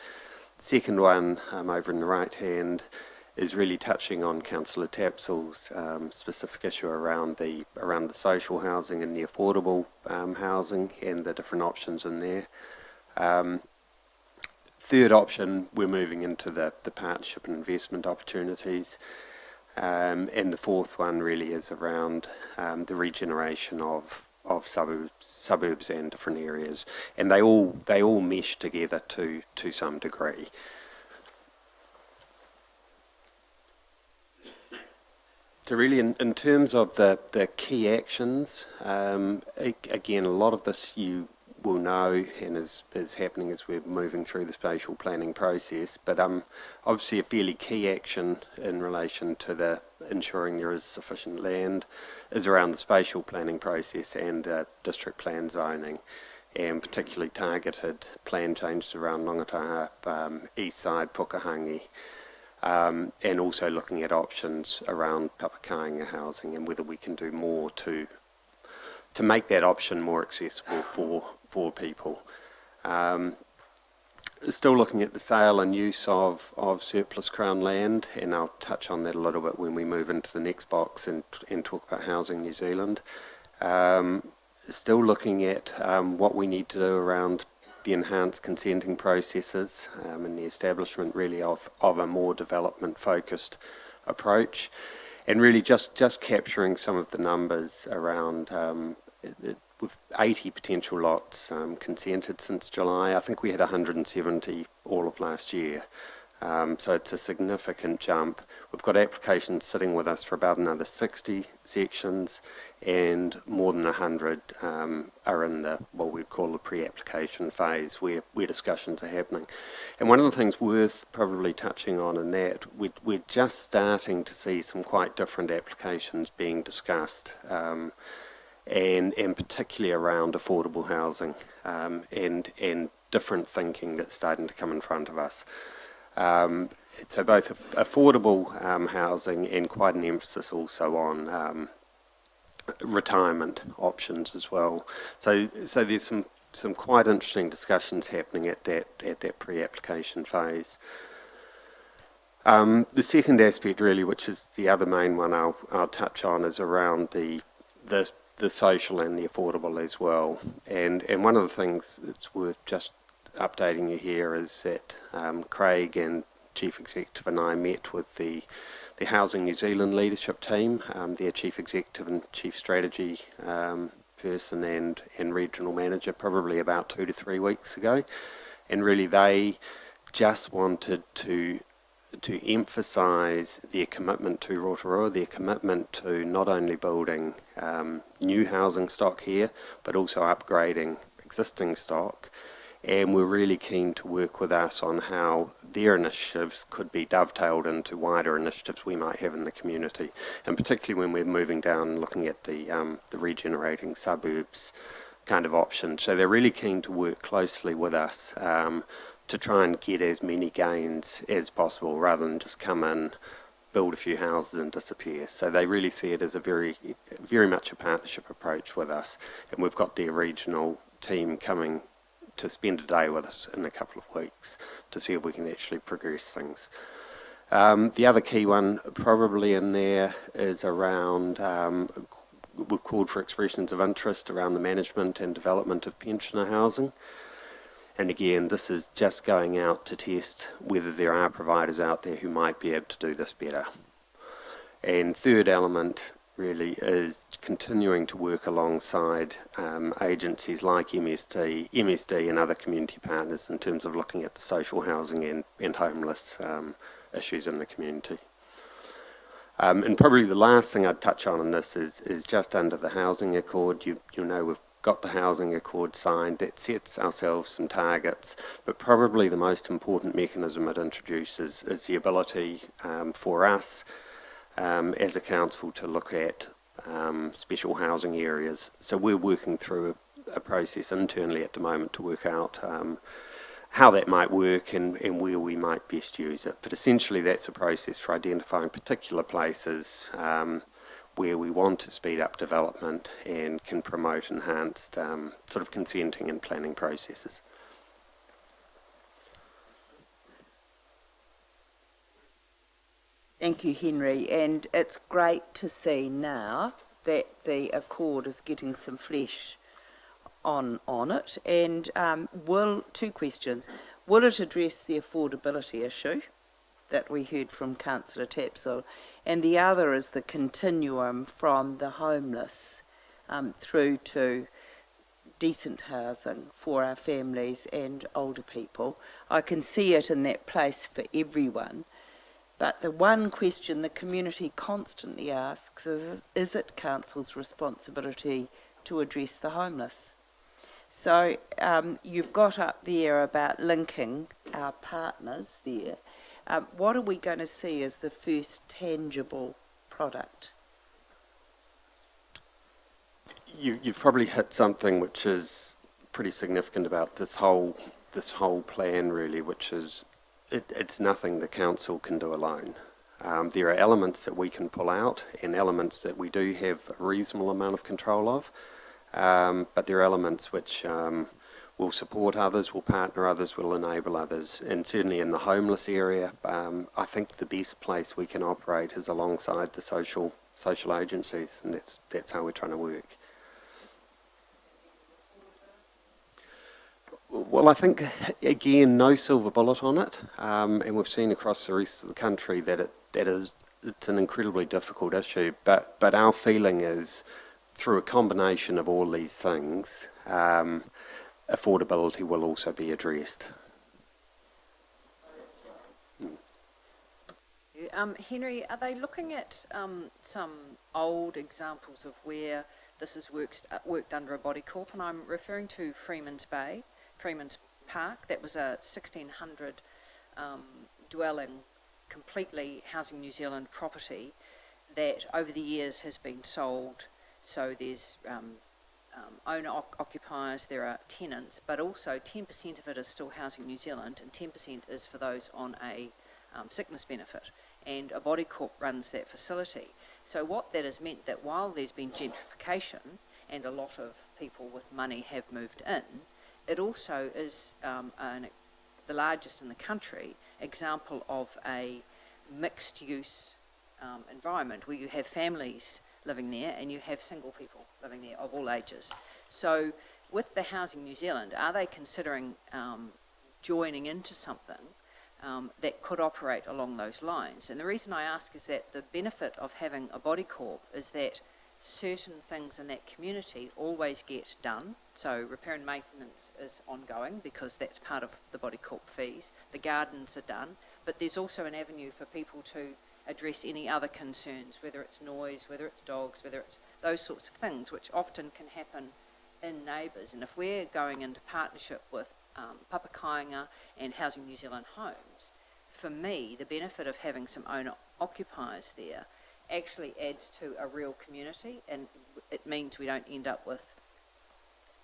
Second one, over in the right hand, is really touching on Councillor Tapsell's specific issue around the social housing and the affordable housing and the different options in there. Third option, we're moving into the partnership and investment opportunities. And the fourth one really is around the regeneration of suburbs and different areas, and they all mesh together to some degree. So really, in terms of the key actions, again, a lot of this you will know and is happening as we're moving through the spatial planning process, but obviously a fairly key action in relation to the ensuring there is sufficient land is around the spatial planning process and district plan zoning, and particularly targeted plan changes around Rangataha, East Side, Pukehangi, and also looking at options around Papakainga housing and whether we can do more to make that option more accessible for people. Still looking at the sale and use of surplus Crown land, and I'll touch on that a little bit when we move into the next box and talk about Housing New Zealand. Still looking at what we need to do around the enhanced consenting processes and the establishment really of a more development focused approach, and really just capturing some of the numbers around with 80 potential lots consented since July. I think we had 170 all of last year. So it's a significant jump. We've got applications sitting with us for about another 60 sections, and more than 100 are in the what we'd call the pre-application phase where discussions are happening. And one of the things worth probably touching on in that, we're just starting to see some quite different applications being discussed, and particularly around affordable housing, and different thinking that's starting to come in front of us. So both affordable housing and quite an emphasis also on retirement options as well. So there's some quite interesting discussions happening at that pre-application phase. The second aspect really, which is the other main one I'll touch on, is around the social and the affordable as well. And one of the things that's worth just updating you here is that Craig and Chief Executive and I met with the Housing New Zealand leadership team, their Chief Executive and Chief Strategy person and Regional Manager, probably about 2 to 3 weeks ago, and really they just wanted to emphasise their commitment to Rotorua, their commitment to not only building new housing stock here, but also upgrading existing stock. And we're really keen to work with us on how their initiatives could be dovetailed into wider initiatives we might have in the community, and particularly when we're moving down and looking at the regenerating suburbs kind of option. So they're really keen to work closely with us to try and get as many gains as possible, rather than just come in, build a few houses and disappear. So they really see it as a very much a partnership approach with us, and we've got their regional team coming to spend a day with us in a couple of weeks to see if we can actually progress things. The other key one probably in there is around, we've called for expressions of interest around the management and development of pensioner housing. And again, this is just going out to test whether there are providers out there who might be able to do this better. And third element really is continuing to work alongside agencies like MSD and other community partners in terms of looking at the social housing and homeless issues in the community. And probably the last thing I'd touch on in this is just under the housing accord. You know, we've got the housing accord signed. That sets ourselves some targets, but probably the most important mechanism it introduces is the ability for us as a council to look at special housing areas. So we're working through a process internally at the moment to work out how that might work and where we might best use it. But essentially that's a process for identifying particular places where we want to speed up development and can promote enhanced sort of consenting and planning processes. Thank you, Henry. And it's great to see now that the Accord is getting some flesh on it. And two questions. Will it address the affordability issue that we heard from Councillor Tapsell? And the other is the continuum from the homeless through to decent housing for our families and older people. I can see it in that place for everyone. But the one question the community constantly asks is it council's responsibility to address the homeless? So you've got up there about linking our partners there. What are we going to see as the first tangible product? You've probably hit something which is pretty significant about this whole plan, really, which is it's nothing the council can do alone. There are elements that we can pull out and elements that we do have a reasonable amount of control of, but there are elements which will support others, will partner others, will enable others, and certainly in the homeless area, I think the best place we can operate is alongside the social agencies, and that's how we're trying to work. Well, I think, again, no silver bullet on it, and we've seen across the rest of the country that it's an incredibly difficult issue, but our feeling is, through a combination of all these things, affordability will also be addressed. Henry, are they looking at some old examples of where this is worked under a body corp? And I'm referring to Freeman's Park. That was a 1600 dwelling, completely Housing New Zealand property that over the years has been sold. So there's owner-occupiers, there are tenants, but also 10% of it is still Housing New Zealand and 10% is for those on a sickness benefit. And a body corp runs that facility. So what that has meant that while there's been gentrification and a lot of people with money have moved in, it also is the largest in the country example of a mixed-use environment where you have families living there and you have single people living there of all ages. So with the Housing New Zealand, are they considering joining into something that could operate along those lines? And the reason I ask is that the benefit of having a body corp is that certain things in that community always get done. So repair and maintenance is ongoing because that's part of the body corp fees. The gardens are done, but there's also an avenue for people to address any other concerns, whether it's noise, whether it's dogs, whether it's those sorts of things, which often can happen in neighbours. And if we're going into partnership with Papakainga and Housing New Zealand Homes, for me, the benefit of having some owner-occupiers there actually adds to a real community, and it means we don't end up with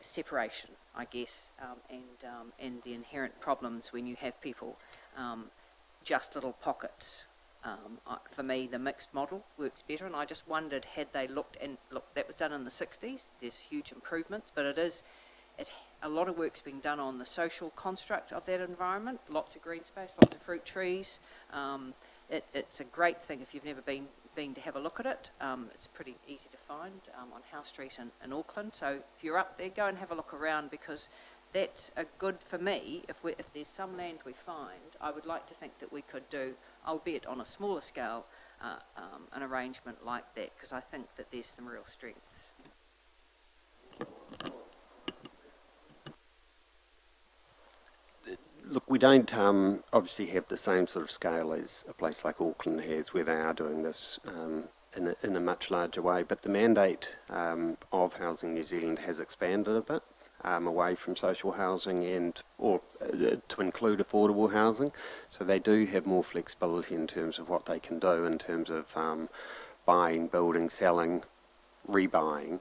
separation, I guess, and the inherent problems when you have people just little pockets. For me, the mixed model works better, and I just wondered, had they looked, that was done in the 60s, there's huge improvements, but a lot of work's being done on the social construct of that environment, lots of green space, lots of fruit trees. It's a great thing if you've never been to have a look at it. It's pretty easy to find on House Street in Auckland, so if you're up there, go and have a look around, because that's a good, for me, if there's some land we find, I would like to think that we could do, albeit on a smaller scale, an arrangement like that, because I think that there's some real strengths. Look, we don't obviously have the same sort of scale as a place like Auckland has, where they are doing this in a much larger way, but the mandate of Housing New Zealand has expanded a bit away from social housing or to include affordable housing, so they do have more flexibility in terms of what they can do in terms of buying, building, selling, rebuying.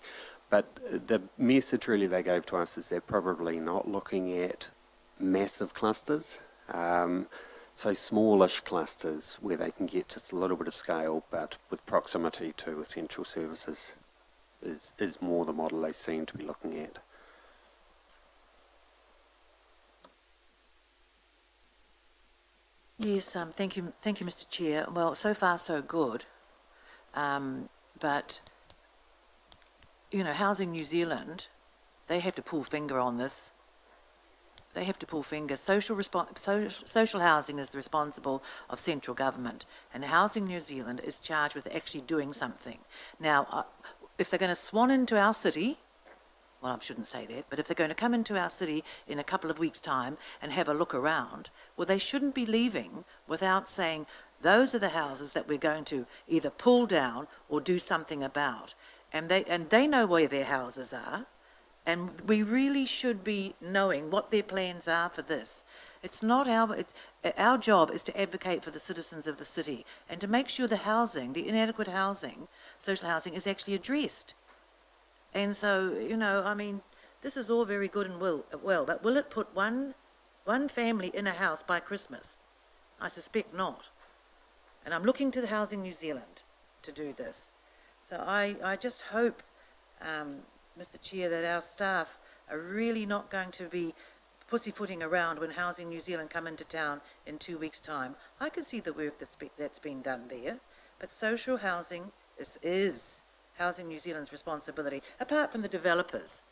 But the message really they gave to us is they're probably not looking at massive clusters. So smallish clusters where they can get just a little bit of scale, but with proximity to essential services is more the model they seem to be looking at. Yes, thank you, Mr. Chair. Well, so far so good, but you know, Housing New Zealand, they have to pull finger on this. They have to pull finger. Social housing is the responsible of central government, and Housing New Zealand is charged with actually doing something. Now, if they're going to swan into our city, well, I shouldn't say that, but if they're going to come into our city in a couple of weeks' time and have a look around, well, they shouldn't be leaving without saying, those are the houses that we're going to either pull down or do something about. And they know where their houses are, and we really should be knowing what their plans are for this. It's not our job is to advocate for the citizens of the city and to make sure the housing, the inadequate housing, social housing, is actually addressed. And so, you know, I mean, this is all very good and well, but will it put one family in a house by Christmas? I suspect not. And I'm looking to the Housing New Zealand to do this. So I just hope, Mr. Chair, that our staff are really not going to be pussyfooting around when Housing New Zealand come into town in 2 weeks' time. I can see the work that's been done there, but social housing is Housing New Zealand's responsibility, apart from the developers.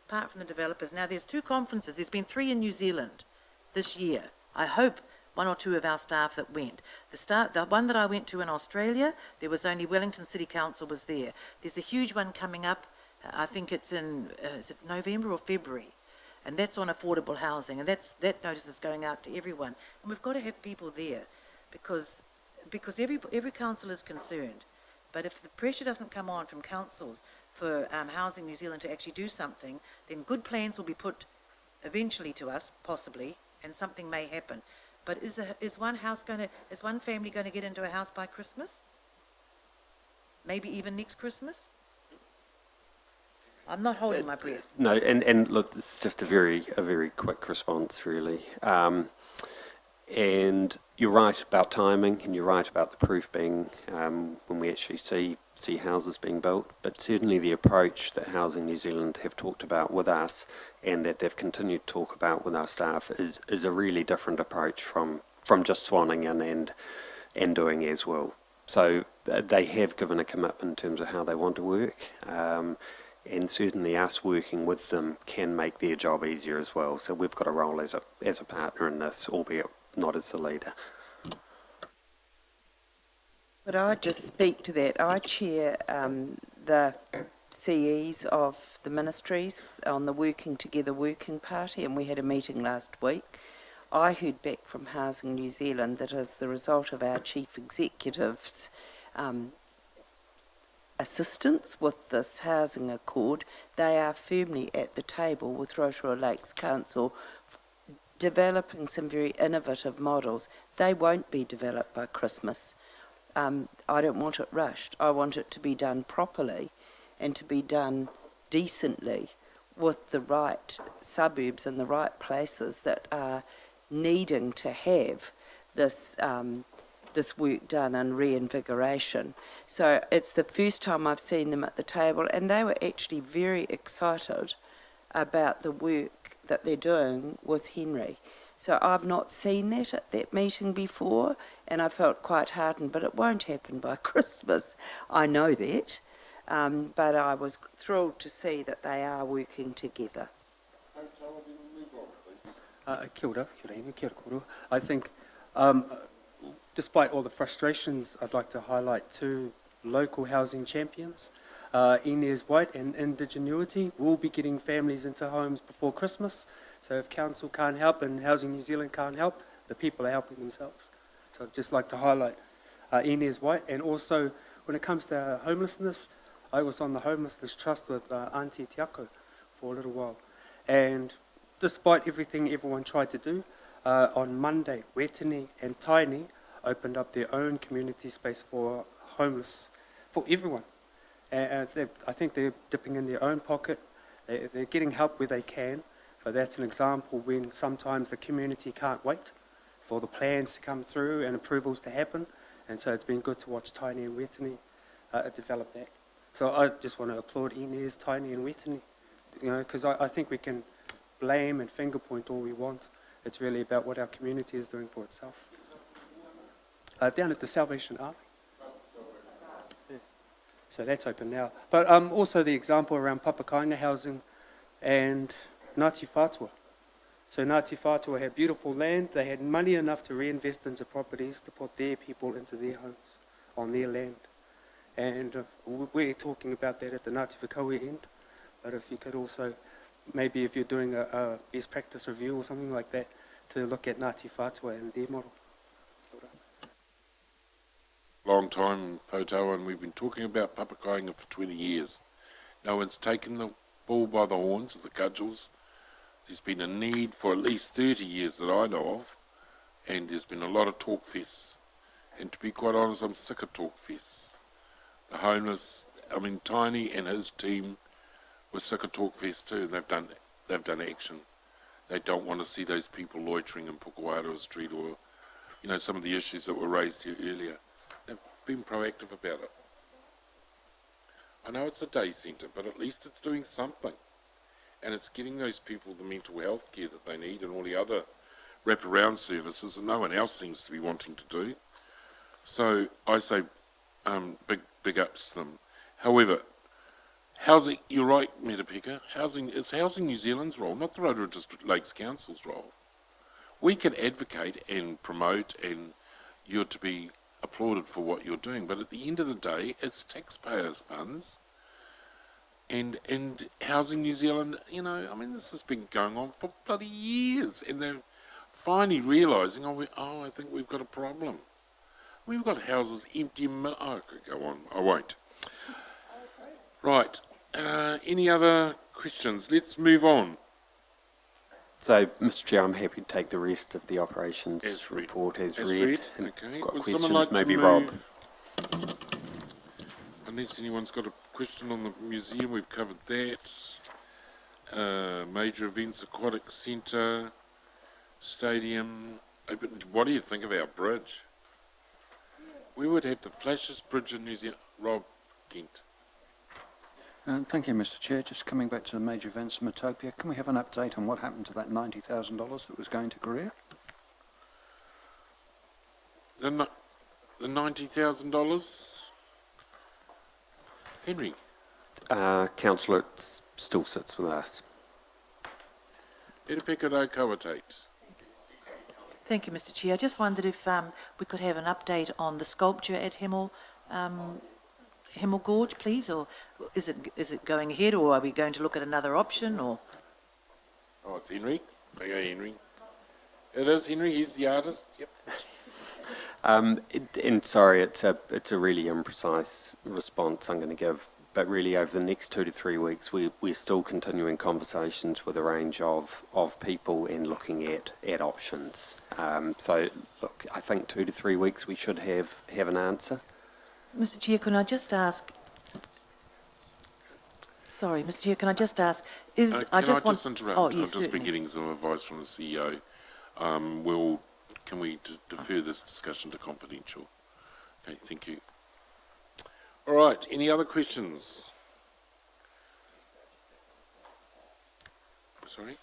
Now, there's 2 conferences. There's been 3 in New Zealand this year. I hope 1 or 2 of our staff that went. The one that I went to in Australia, there was only Wellington City Council was there. There's a huge one coming up. I think it's in is it November or February, and that's on affordable housing, and that notice is going out to everyone. And we've got to have people there, because every council is concerned. But if the pressure doesn't come on from councils for Housing New Zealand to actually do something, then good plans will be put eventually to us, possibly, and something may happen. But is one family going to get into a house by Christmas? Maybe even next Christmas? I'm not holding my breath. No, and look, this is just a very quick response, really. And you're right about timing, and you're right about the proof being when we actually see houses being built. But certainly the approach that Housing New Zealand have talked about with us, and that they've continued to talk about with our staff, is a really different approach from just swanning in and doing as well. So they have given a commitment in terms of how they want to work. And certainly us working with them can make their job easier as well. So we've got a role as a partner in this, albeit not as the leader. But I just speak to that. I chair the CEs of the ministries on the Working Together Working Party, and we had a meeting last week. I heard back from Housing New Zealand that as the result of our chief executive's assistance with this housing accord, they are firmly at the table with Rotorua Lakes Council developing some very innovative models. They won't be developed by Christmas. I don't want it rushed. I want it to be done properly and to be done decently with the right suburbs and the right places that are needing to have this this work done and reinvigoration. So it's the first time I've seen them at the table, and they were actually very excited about the work that they're doing with Henry. So I've not seen that at that meeting before, and I felt quite heartened, but it won't happen by Christmas. I know that, but I was thrilled to see that they are working together. Kia ora, kia koro. I think, despite all the frustrations, I'd like to highlight 2 local housing champions. Inez White and Indigenuity will be getting families into homes before Christmas. So if council can't help and Housing New Zealand can't help, the people are helping themselves. So I'd just like to highlight Inez White. And also, when it comes to homelessness, I was on the Homelessness Trust with Auntie Tiako for a little while. And despite everything everyone tried to do, on Monday, Wetini and Taini opened up their own community space for homeless, for everyone. And I think they're dipping in their own pocket. They're getting help where they can. but that's an example when sometimes the community can't wait for the plans to come through and approvals to happen, and so it's been good to watch Tainui and Wetini develop that. So I just want to applaud Inez, Tainui and Wetini, because I think we can blame and finger point all we want. It's really about what our community is doing for itself. Down at the Salvation Army. Yeah. So that's open now. But also the example around Papakainga housing and Ngāti Whātua. So Ngāti Whātua had beautiful land. They had money enough to reinvest into properties to put their people into their homes on their land. And we're talking about that at the Ngāti Whakaue end. But if you could also, maybe if you're doing a best practice review or something like that, to look at Ngāti Whātua and their model. Long time in Potawa, and we've been talking about Papakainga for 20 years. No one's taken the bull by the horns of the cudgels. There's been a need for at least 30 years that I know of, and there's been a lot of talk fests. And to be quite honest, I'm sick of talk fests. The homeless, Tiny and his team were sick of talk fests too, and they've done action. They don't want to see those people loitering in Pukawaroa Street or, some of the issues that were raised here earlier. They've been proactive about it. I know it's a day centre, but at least it's doing something. And it's getting those people the mental health care that they need and all the other wraparound services that no one else seems to be wanting to do. So I say big ups to them. However, housing, you're right, Metapeka, it's Housing New Zealand's role, not the Rotorua District Lakes Council's role. We can advocate and promote, and you're to be applauded for what you're doing, but at the end of the day, it's taxpayers' funds. And Housing New Zealand, this has been going on for bloody years, and they're finally realising, I think we've got a problem. We've got houses empty. I could go on. I won't. Right. Any other questions? Let's move on. So, Mr. Chair, I'm happy to take the rest of the operations report as read. And Okay. if you've got Would questions, someone like maybe to Rob. move? Unless anyone's got a question on the museum, we've covered that. Major events, aquatic centre, stadium. What do you think of our bridge? We would have the flashiest bridge in New Zealand. Rob Kent. Thank you, Mr. Chair. Just coming back to the major events in Metopia, can we have an update on what happened to that $90,000 that was going to Korea? The $90,000? Henry? Councillor, it still sits with us. Metapeka no kawatate. Thank you, Mr. Chair. I just wondered if we could have an update on the sculpture at Himmel Gorge, please, or is it going ahead, or are we going to look at another option, or? Oh, it's Henry. Okay, Henry. It is Henry. He's the artist. Yep. And sorry, it's a really imprecise response I'm going to give. But really, over the next 2 to 3 weeks, we're still continuing conversations with a range of people and looking at options. So, look, I think 2 to 3 weeks we should have an answer. Mr. Chair, can I just ask? Sorry, Mr. Chair, can I just ask? Can I just interrupt? Oh, yes, I've just been getting some advice from the CEO. Can we defer this discussion to confidential? Okay, thank you. All right, any other questions? Sorry?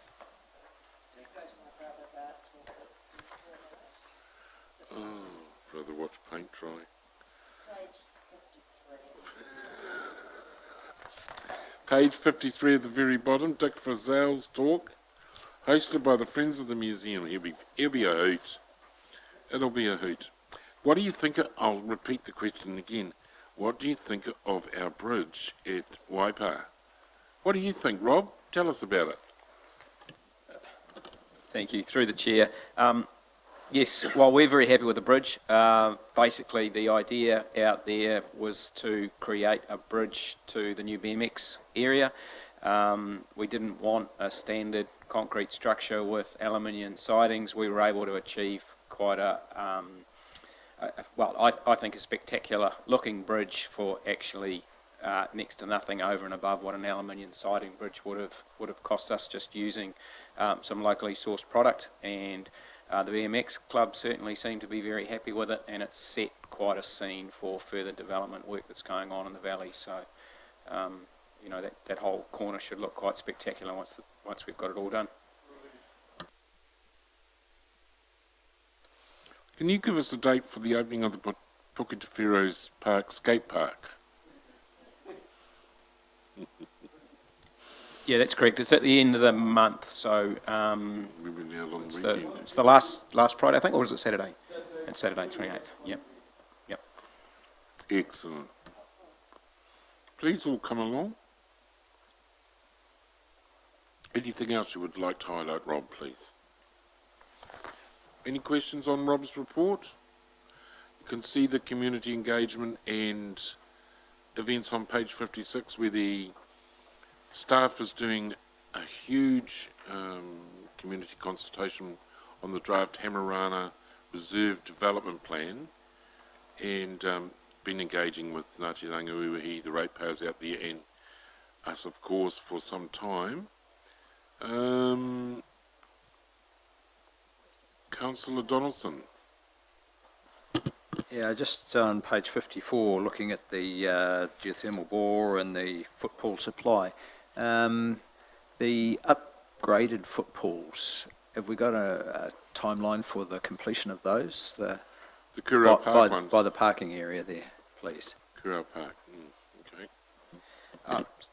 Oh, rather watch paint dry. Page 53 at the very bottom, Dick Frizzell's talk, hosted by the Friends of the Museum. He'll be a hoot. It'll be a hoot. What do you think, I'll repeat the question again, what do you think of our bridge at Waipa? What do you think, Rob? Tell us about it. Thank you. Through the chair. Yes, well, we're very happy with the bridge. Basically, the idea out there was to create a bridge to the new BMX area. We didn't want a standard concrete structure with aluminium sidings. We were able to achieve quite I think a spectacular looking bridge for actually next to nothing over and above what an aluminium siding bridge would have cost us just using some locally sourced product. And the BMX club certainly seem to be very happy with it, and it's set quite a scene for further development work that's going on in the valley. So, you know, that whole corner should look quite spectacular once we've got it all done. Can you give us a date for the opening of the Puketewheroes Park skate park? Yeah, that's correct. It's at the end of the month, so it's the last Friday, I think, or is it Saturday? It's Saturday, 28th. Yep. Excellent. Please all come along. Anything else you would like to highlight, Rob, please? Any questions on Rob's report? You can see the community engagement and events on page 56, where the staff is doing a huge community consultation on the draft Hamarana Reserve Development Plan, and been engaging with Ngāti Rangiruahi, the ratepayers out there, and us, of course, for some time. Councillor Donaldson. Yeah, just on page 54, looking at the geothermal bore and the footpool supply. The upgraded footpools, have we got a timeline for the completion of those? The Kurau Park ones. By the parking area there, please. Kurau Park, okay.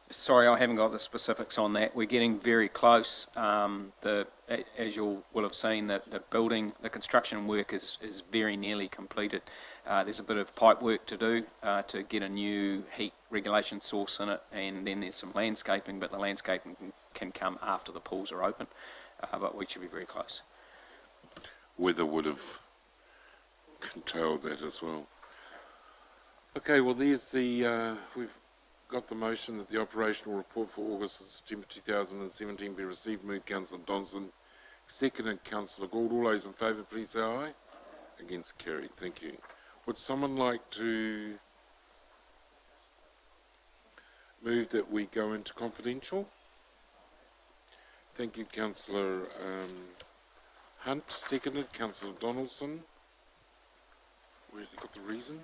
Sorry, I haven't got the specifics on that. We're getting very close. As you will have seen, the construction work is very nearly completed. There's a bit of pipe work to do to get a new heat regulation source in it, and then there's some landscaping, but the landscaping can come after the pools are open, but we should be very close. Weather would have curtailed that as well. Okay, well there's the, we've got the motion that the operational report for August and September 2017 be received. Moved Councillor Donaldson, seconded Councillor Gould. All those in favour, please say aye. Against, carried. Thank you. Would someone like to move that we go into confidential? Thank you, Councillor Hunt. Seconded, Councillor Donaldson. Where's he got the reason?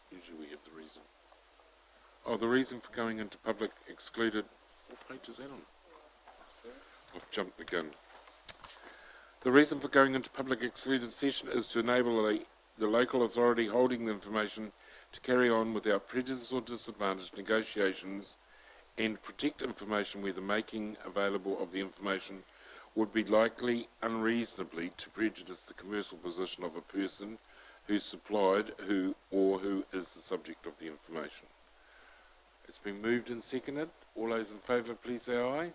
Usually we have the reason. Oh, the reason for going into public excluded. What page is that on? I've jumped the gun. The reason for going into public excluded session is to enable the local authority holding the information to carry on without prejudice or disadvantage negotiations and protect information where the making available of the information would be likely unreasonably to prejudice the commercial position of a person who supplied who is the subject of the information. It's been moved and seconded. All those in favour, please say aye.